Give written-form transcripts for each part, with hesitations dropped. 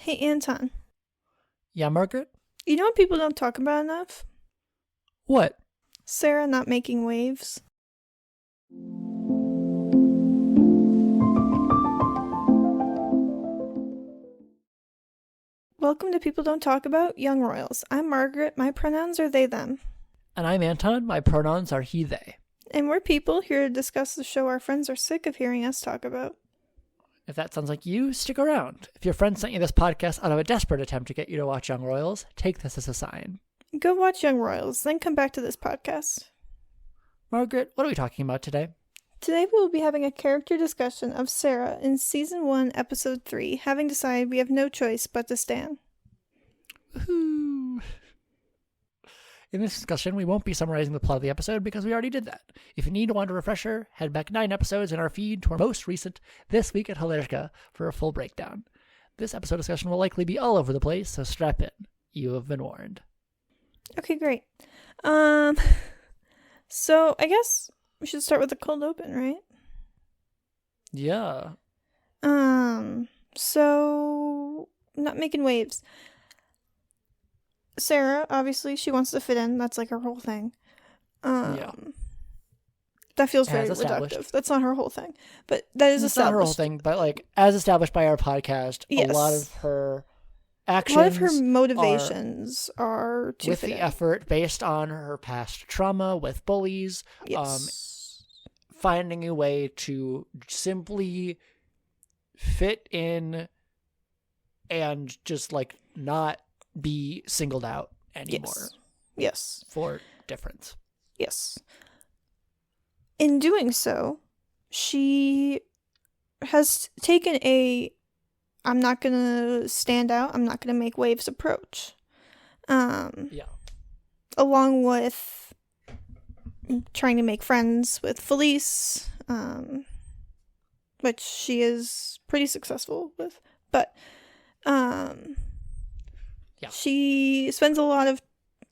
Hey, Anton. Yeah, Margaret? You know what people don't talk about enough? What? Sarah not making waves. Welcome to People Don't Talk About Young Royals. I'm Margaret. My pronouns are they, them. And I'm Anton. My pronouns are he, they. And we're people here to discuss the show our friends are sick of hearing us talk about. If that sounds like you, stick around. If your friend sent you this podcast out of a desperate attempt to get you to watch Young Royals, take this as a sign. Go watch Young Royals, then come back to this podcast. Margaret, what are we talking about today? Today we will be having a character discussion of Sara in Season 1, Episode 3, having decided we have no choice but to stand. Woohoo! In this discussion, we won't be summarizing the plot of the episode because we already did that. If you need to want a refresher, head back 9 episodes in our feed to our most recent This Week at Hilarica for a full breakdown. This episode discussion will likely be all over the place, so strap in. You have been warned. Okay, great. So I guess we should start with the cold open, right? Yeah. So not making waves. Sara, obviously, she wants to fit in. That's like her whole thing. Yeah. That feels As very established. reductive. That's not her whole thing, but that is It's established. not her whole thing, but like as established by our podcast, Yes. a lot of her actions, A lot of her motivations are to with fit the in. effort based on her past trauma with bullies, Yes. finding a way to simply fit in and just like not be singled out anymore Yes. for difference. Yes. In doing so, she has taken a I'm not going to stand out, I'm not going to make waves approach. Yeah. Along with trying to make friends with Felice, which she is pretty successful with. But Yeah. she spends a lot of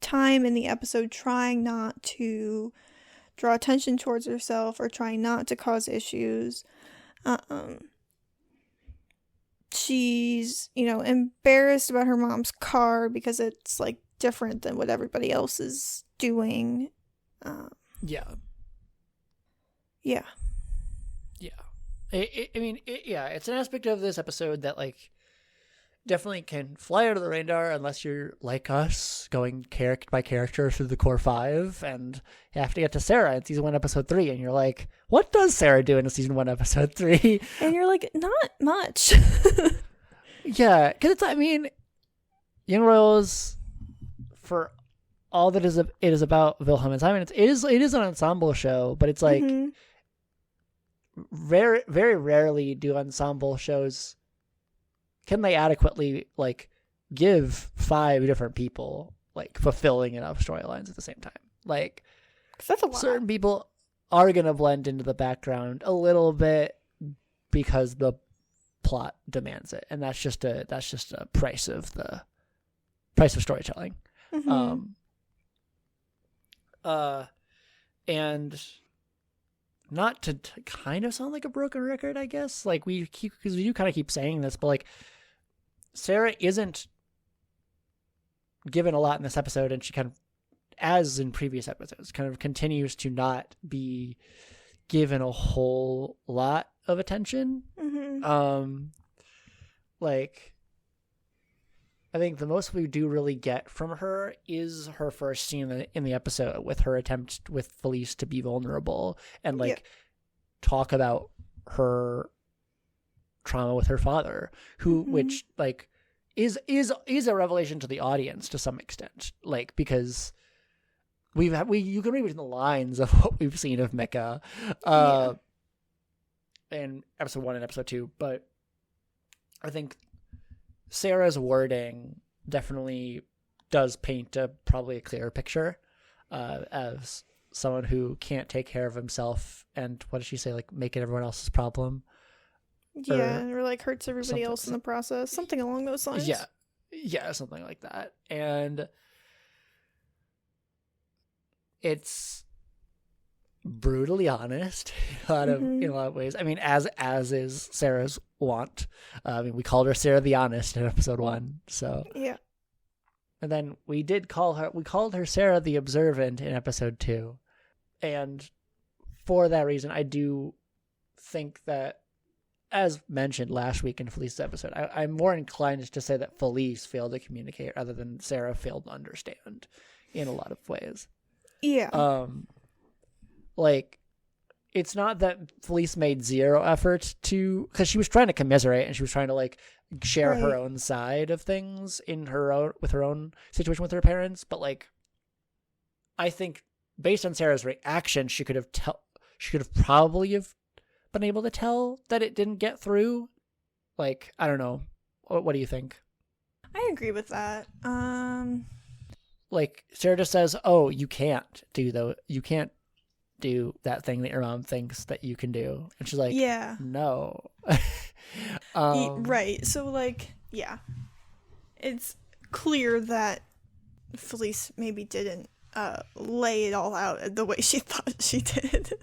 time in the episode trying not to draw attention towards herself or trying not to cause issues. She's, embarrassed about her mom's car because it's like different than what everybody else is doing. Yeah. Yeah. Yeah. It's an aspect of this episode that like definitely can fly under the radar unless you're like us, going character by character through the core 5, and you have to get to Sara in season 1, episode 3, and you're like, what does Sara do in season 1, episode 3? And you're like, not much. Yeah, because Young Royals, for all that it is about Wilhelm and Simon, it is an ensemble show, but it's like very, very rarely do ensemble shows can they adequately like give 5 different people like fulfilling enough storylines at the same time. Like, That's a lot. certain people are gonna blend into the background a little bit because the plot demands it, and that's just a price of storytelling. And not to kind of sound like a broken record, I guess, like because we do kind of keep saying this, but like Sara isn't given a lot in this episode, and she kind of, as in previous episodes, kind of continues to not be given a whole lot of attention. Like, I think the most we do really get from her is her first scene in the episode with her attempt with Felice to be vulnerable and talk about her trauma with her father, who which like is a revelation to the audience to some extent, like, because you can read between the lines of what we've seen of Micah in episode 1 and episode 2, but I think Sarah's wording definitely does paint probably a clearer picture as someone who can't take care of himself, and what does she say, like making everyone else's problem? Yeah, or like hurts everybody else in the process. Something along those lines. Yeah, something like that. And it's brutally honest in a lot of ways. I mean, as is Sarah's wont. I mean, we called her Sarah the Honest in episode 1. So Yeah. And then we called her Sarah the Observant in episode 2. And for that reason, I do think that, as mentioned last week in Felice's episode, I'm more inclined to say that Felice failed to communicate rather than Sarah failed to understand in a lot of ways. Yeah. Like, it's not that Felice made zero effort to, because she was trying to commiserate and she was trying to like share her own side of things in her own situation with her parents, but like, I think based on Sarah's reaction, she could have probably have been able to tell that it didn't get through. Like, I don't know. What do you think? I agree with that. Like, Sarah just says, "Oh, you can't do that thing that your mom thinks that you can do," and she's like, "Yeah, no." Right. So, like, yeah, it's clear that Felice maybe didn't lay it all out the way she thought she did.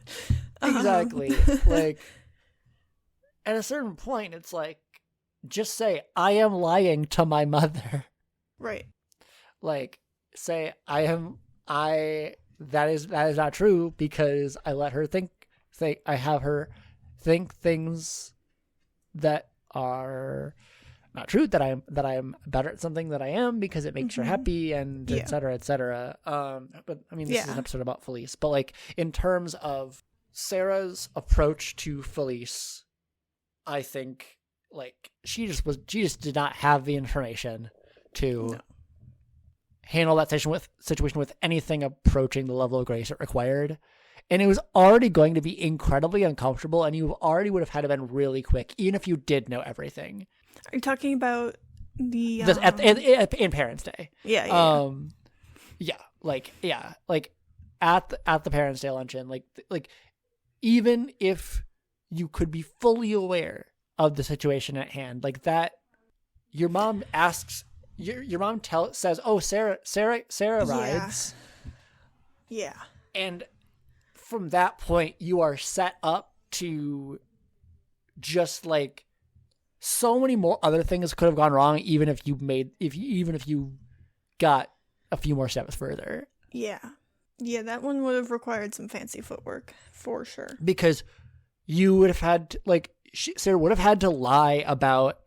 Exactly. Like, at a certain point, it's like, just say, "I am lying to my mother." Right. Like, say, that is not true because I let her I have her think things that are not true, that I am better at something than I am because it makes her happy, and et cetera, et cetera. But I mean, this is an episode about Felice, but like, in terms of Sarah's approach to Felice, I think like she just did not have the information to handle that situation with anything approaching the level of grace it required. And it was already going to be incredibly uncomfortable, and you already would have had to been really at you did know everything. Are you talking about the in Parents' Day? Yeah. Like at the Parents' Day luncheon, like even if you could be fully aware of the situation at hand, like that, your mom asks. Your mom says, "Oh, Sarah rides." Yeah. And from that point, you are set up to just like so many more other things could have gone wrong, even if you got a few more steps further. Yeah. Yeah, that one would have required some fancy footwork for sure. Because you would have had Sarah would have had to lie about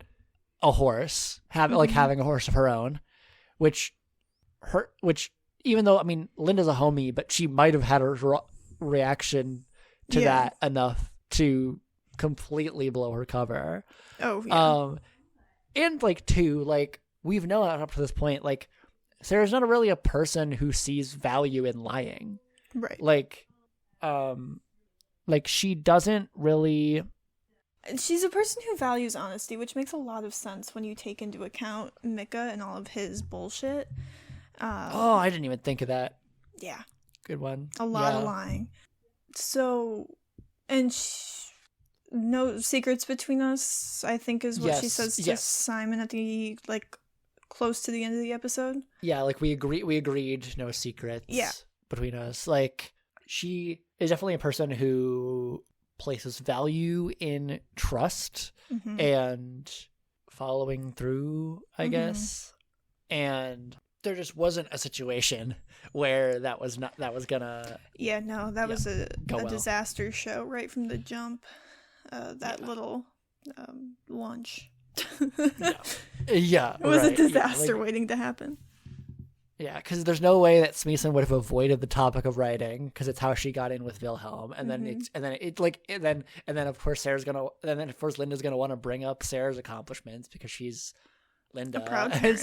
a horse, having a horse of her own, which even though, I mean, Linda's a homie, but she might have had a reaction to that enough to completely blow her cover. Oh, yeah. And we've known up to this point, like, Sarah's not really a person who sees value in lying. Right. Like she doesn't really. She's a person who values honesty, which makes a lot of sense when you take into account Micah and all of his bullshit. I didn't even think of that. Yeah. Good one. A lot of lying. So, and no secrets between us, I think, is what she says to Simon at the, close to the end of the episode. Yeah, we agreed no secrets between us. Like, she is definitely a person who places value in trust and following through, I guess. And there just wasn't a situation where that was gonna was a disaster show right from the jump. Little lunch. It was a disaster waiting to happen. Yeah, because there's no way that Smeason would have avoided the topic of writing, because it's how she got in with Wilhelm, and then of course Linda's gonna want to bring up Sarah's accomplishments because she's Linda, a proud parent.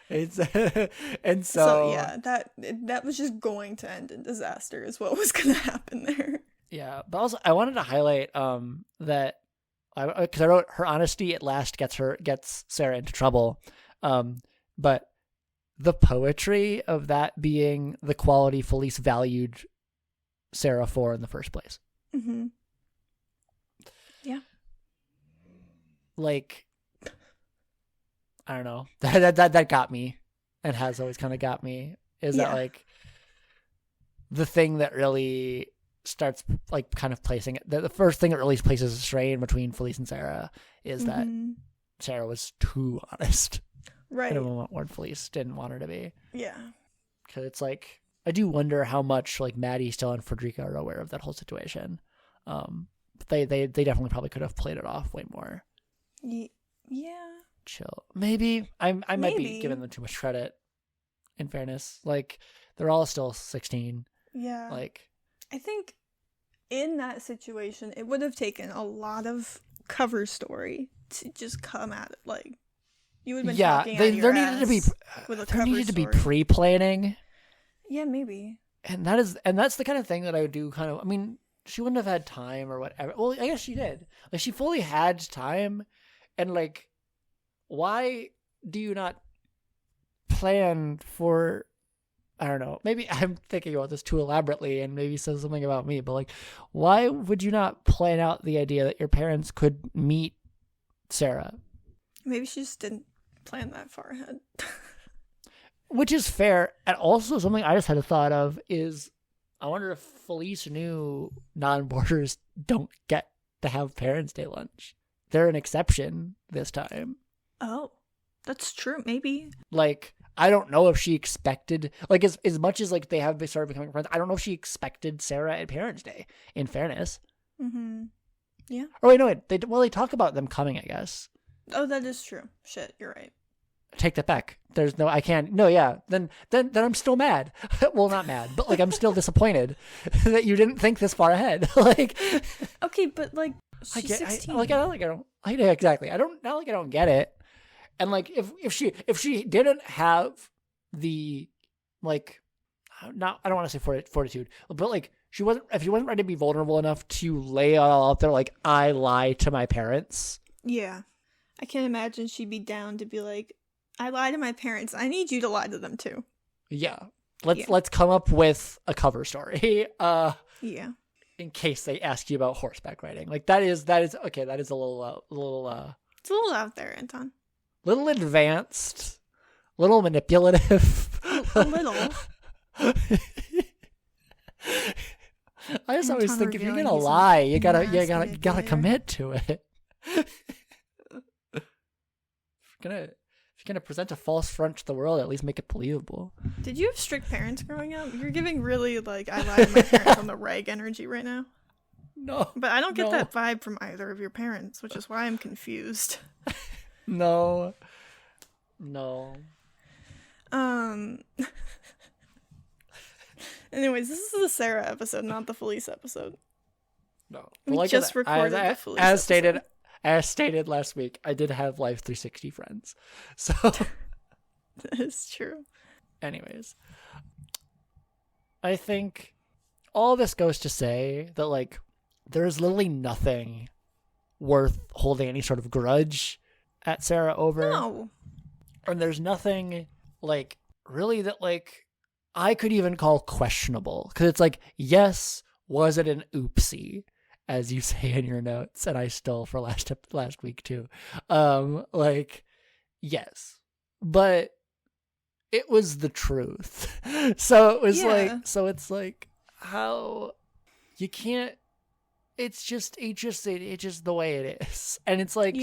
That was just going to end in disaster, is what was gonna happen there. Yeah, but also I wanted to highlight that because I wrote her honesty at last gets Sarah into trouble, but the poetry of that being the quality Felice valued Sarah for in the first place. Mm-hmm. Yeah. Like, I don't know. That got me, and has always kind of got me. Is that the thing that really starts like kind of placing it. The first thing that really places a strain between Felice and Sara is that Sara was too honest. Right. In a moment when Felice didn't want her to be. Yeah. Because it's like, I do wonder how much like Maddie, Stella, and Frederica are aware of that whole situation. They definitely probably could have played it off way more. Yeah. Chill. Maybe I might be giving them too much credit. In fairness, like they're all still 16. Yeah. Like, I think in that situation, it would have taken a lot of cover story to just come at it. Like, you would have been talking out of your ass there needed to be pre-planning. Yeah, maybe. And that's the kind of thing that I would do. Kind of. I mean, she wouldn't have had time or whatever. Well, I guess she did. Like, she fully had time, and like, why do you not plan for? I don't know. Maybe I'm thinking about this too elaborately, and maybe says something about me. But like, why would you not plan out the idea that your parents could meet Sara? Maybe she just didn't plan that far ahead. Which is fair. And also something I just had a thought of is, I wonder if Felice knew non-boarders don't get to have Parents' Day lunch. They're an exception this time. Oh, that's true. Maybe. Like, I don't know if she expected, like, as much as like they have started becoming friends, I don't know if she expected Sara at Parents' Day, in fairness. Mm-hmm. Yeah. Oh, wait, no, they talk about them coming, I guess. Oh, that is true. Shit, you're right. Take that back. There's no, I can't. No, yeah. Then I'm still mad. Well, not mad, but like I'm still disappointed that you didn't think this far ahead. Like, okay, but like she's 16. I exactly. I don't get it. And like, if she didn't have the like, not, I don't want to say fortitude, but like if she wasn't ready to be vulnerable enough to lay it all out there, like, I lie to my parents. Yeah. I can't imagine she'd be down to be like, I lie to my parents. I need you to lie to them too. Yeah. Let's come up with a cover story. Yeah. In case they ask you about horseback riding. Like, that is okay, that is a little it's a little out there, Anton. Little advanced, little manipulative. A little. I just always think, if you're gonna lie, you gotta commit to it. If you're gonna present a false front to the world, at least make it believable. Did you have strict parents growing up? You're giving really like, I lie to my parents on the rag energy right now. No, but I don't get that vibe from either of your parents, which is why I'm confused. No. Anyways, this is the Sara episode, not the Felice episode. No, we just recorded the Felice episode. As stated last week, I did have Life 360 friends. So that is true. Anyways, I think all this goes to say that like there's literally nothing worth holding any sort of grudge at Sara over. No. And there's nothing like really that like I could even call questionable, because it's like, yes, was it an oopsie, as you say in your notes, and I stole for last week too. Like, yes, but it was the truth. So it was it's like, how you can't. It's just the way it is, and it's like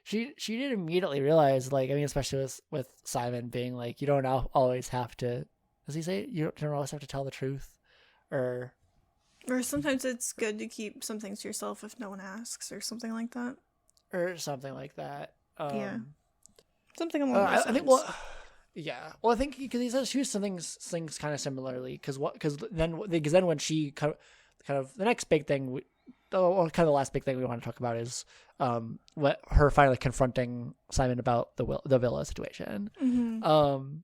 she did immediately realize, like, I mean, especially with Simon being like, you don't always have to. Does he say you don't always have to tell the truth, or sometimes it's good to keep some things to yourself if no one asks, or something like that. Something along those lines. I think I think because he says she used some things kind of similarly, because then when she kind of the next big thing, kind of the last big thing we want to talk about is what her finally confronting Simon about the villa situation. Mm-hmm.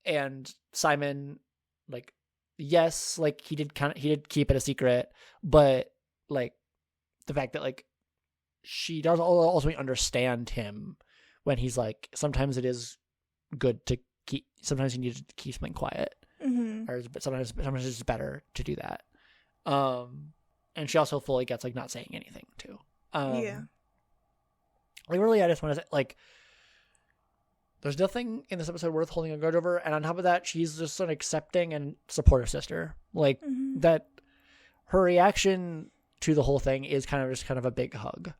And Simon, like, yes, like he did keep it a secret, but like the fact that like she does ultimately understand him when he's like, sometimes it is good to sometimes you need to keep something quiet, or sometimes it's better to do that. And she also fully gets like not saying anything too. Like, really, I just want to say, like, there's nothing in this episode worth holding a grudge over. And on top of that, she's just an accepting and supportive sister. Like, that her reaction to the whole thing is kind of a big hug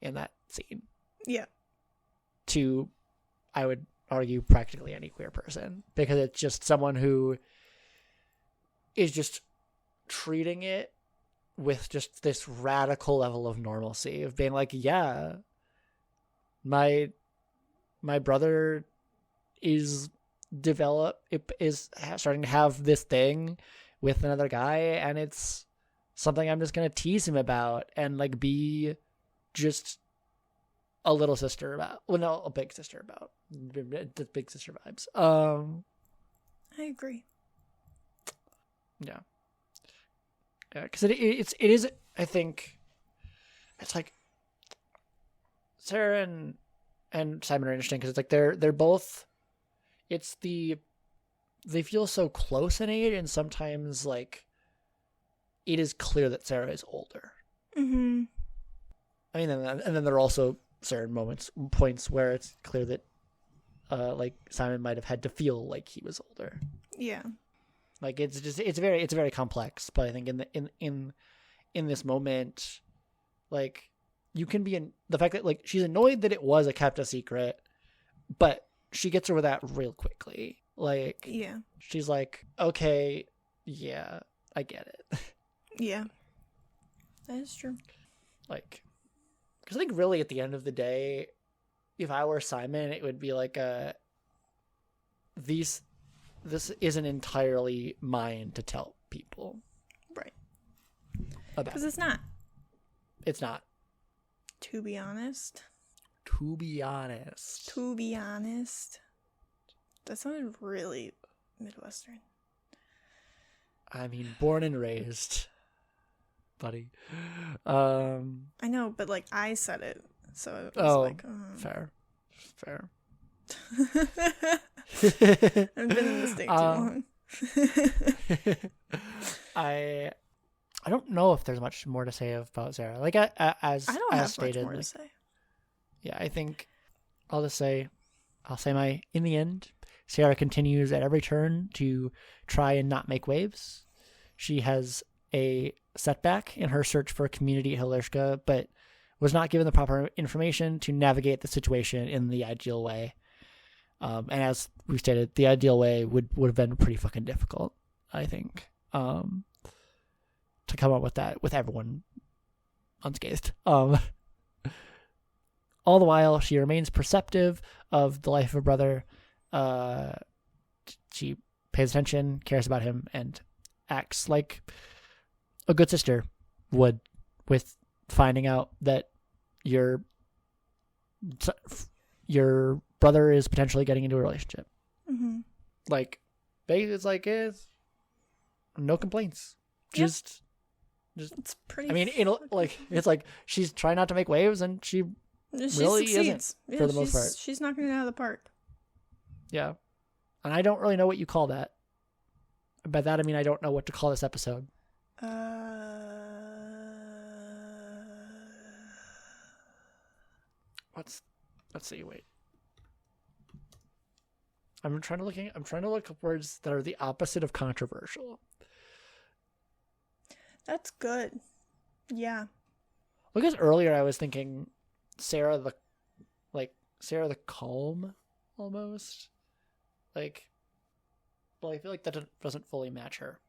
in that scene. Yeah. To, I would argue, practically any queer person, because it's just someone who is just treating it with just this radical level of normalcy of being like, yeah, my brother is starting to have this thing with another guy, and it's something I'm just gonna tease him about and like be just a little sister about. Well, no, a big sister about. The big sister vibes. I agree. Yeah, because it is. I think it's like Sarah and Simon are interesting because it's like they're both. They feel so close in age, and sometimes like it is clear that Sarah is older. Mm-hmm. I mean, and then there are also certain points where it's clear that like Simon might have had to feel like he was older. Yeah. Like it's very complex, but I think in this moment, like you can be in the fact that like she's annoyed that it was a kept a secret, but she gets over that real quickly. Like, yeah, she's like, okay, yeah, I get it. Yeah, that is true. Like, because I think really at the end of the day, if I were Simon, it would be like this isn't entirely mine to tell people. Right. Because it's not. It's not. To be honest. That sounded really Midwestern. I mean, born and raised, buddy. I know, but like I said it, so it was fair. I've been in this state too long. I don't know if there's much more to say about Sarah. Like as I don't have stated, much more to say. Yeah, I think I'll say in the end, Sarah continues at every turn to try and not make waves. She has a setback in her search for a community at Hillerska, but was not given the proper information to navigate the situation in the ideal way. And as we stated, the ideal way would have been pretty fucking difficult, I think, to come up with that with everyone unscathed. All the while, she remains perceptive of the life of her brother. She pays attention, cares about him, and acts like a good sister would with finding out that your brother is potentially getting into a relationship. Mm-hmm. Like, it's no complaints. Yep. Just it's pretty. I mean, it's like she's trying not to make waves, and she really succeeds. isn't for the most part. She's knocking it out of the park. Yeah, and I don't really know what you call that. By that I mean I don't know what to call this episode. Let's see. Wait. I'm trying to look up words that are the opposite of controversial. That's good. Yeah. Because earlier I was thinking Sarah the calm almost. Like, but I feel like that doesn't fully match her.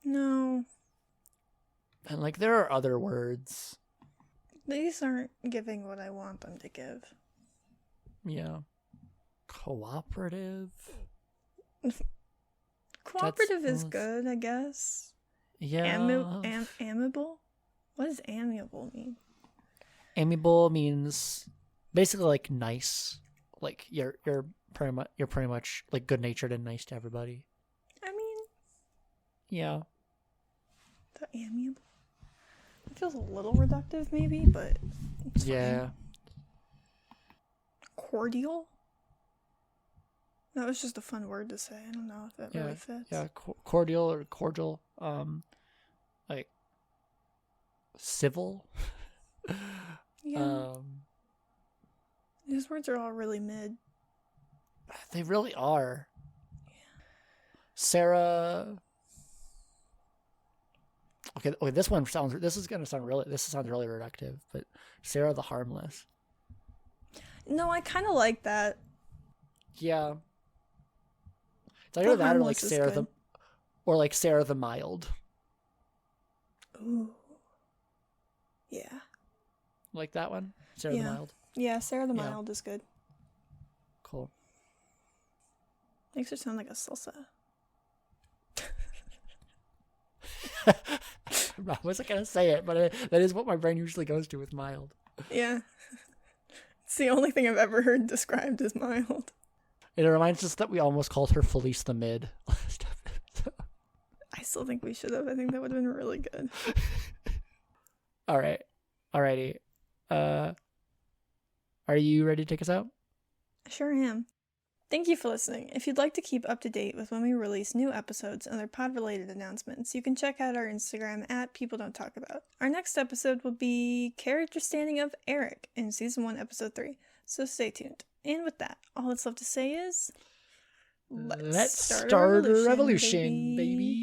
No. And like there are other words. These aren't giving what I want them to give. Yeah. Cooperative. Cooperative is good, I guess. Yeah. Amiable? What does amiable mean? Amiable means basically like nice. Like you're pretty much like good natured and nice to everybody. I mean, yeah. The amiable. It feels a little reductive, maybe, but it's fine. Cordial. That was just a fun word to say. I don't know if that really fits. Yeah, cordial or cordial. Like civil. Yeah. These words are all really mid. They really are. Sara. Okay. This sounds really reductive, but Sara the Harmless. No, I kind of like that. Yeah. It's either that or like Sara the Mild. Ooh. Yeah. Like that one? Sara the Mild? Yeah, Sara the Mild is good. Cool. Makes her sound like a salsa. I wasn't going to say it, but that is what my brain usually goes to with mild. Yeah. It's the only thing I've ever heard described as mild. It reminds us that we almost called her Felice the Mid last episode. I still think we should have. I think that would have been really good. All right. Alrighty. Are you ready to take us out? I sure am. Thank you for listening. If you'd like to keep up to date with when we release new episodes and other pod-related announcements, you can check out our Instagram at People Don't Talk About. Our next episode will be Character Standing of Eric in Season 1, Episode 3, so stay tuned. And with that, all that's left to say is... Let's start a revolution, baby.